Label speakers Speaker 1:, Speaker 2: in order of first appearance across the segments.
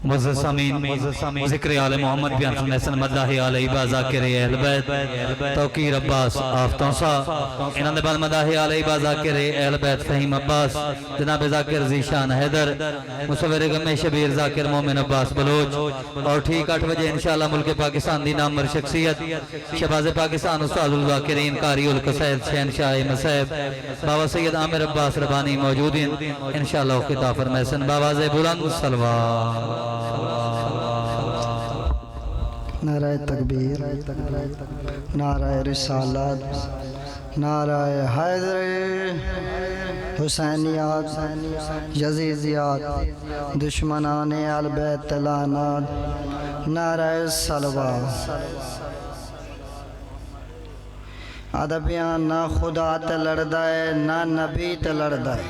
Speaker 1: मुअज़्ज़ज़ सामीन ज़िक्र आले मोहम्मद बयान सुनैसन मदाही अलैहि व ज़ाकिर अहल बैत तौकीर अब्बास आफ़तौसा इन्हां दे बाद मदाही अलैहि व ज़ाकिर अहल बैत फ़हीम अब्बास जनाब ज़ाकिर ज़ीशान हैदर मुसव्विर गमे शबीर ज़ाकिर मोमिन अब्बास बलोच और ठीक 8 बजे इंशाअल्लाह मुल्क पाकिस्तान दी नामवर शख्सियत शहबाज़ पाकिस्तान उस्तादुल ज़ाकिरीन कारिउल क़सैद शहनशाह मसैब बाबा सैयद आमिर अब्बास रबानी मौजूद हैं इंशाअल्लाह खिताब फरमाएसन बावाज़े बुलंद सलवात
Speaker 2: नाराए तकबीर नाराए रिसालत नाराए हैदर हुसैनियात यजीजियात दुश्मनाने अल बैत लानत नाराए सलवा अदबियाँ ना खुदा ते लड़दा है ना नबी ते लड़दा है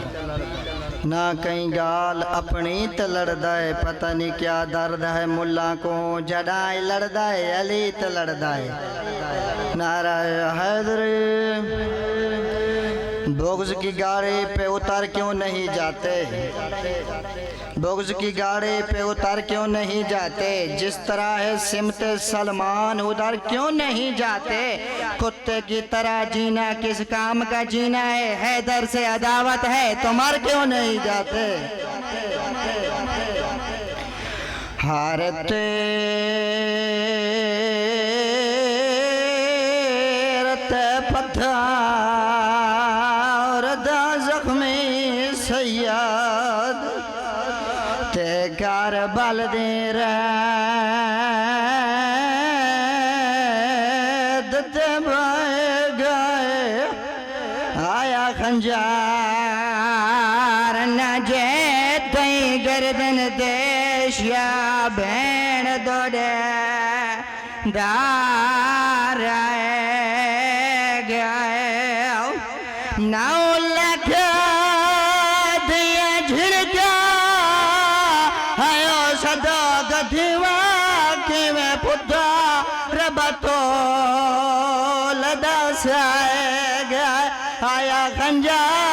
Speaker 2: ना कहीं गाल अपनी ते लड़दा है पता नहीं क्या दर्द है मुल्ला को जड़ाई लड़दा है अली ते लड़दा है नाराए हैदर बुग़्ज़ की गाड़ी पे उतर क्यों नहीं जाते बुग़्ज़ की गाड़ी पे उतर क्यों नहीं जाते जिस तरह है सिमते सलमान उधर क्यों नहीं जाते कुत्ते की तरह जीना किस काम का जीना है हैदर से अदावत है तो मर क्यों नहीं जाते हारते पत्थर जख्मी सैयद ते घर बल दे दते भाए गए आया खंजार न जे तई गर्दन देश या भेड़ दौड़े दार नौ लख दिया झिड़का आयो सदा गधिवा के मैं पुत्रा रबतो लदा से गया आया खंजार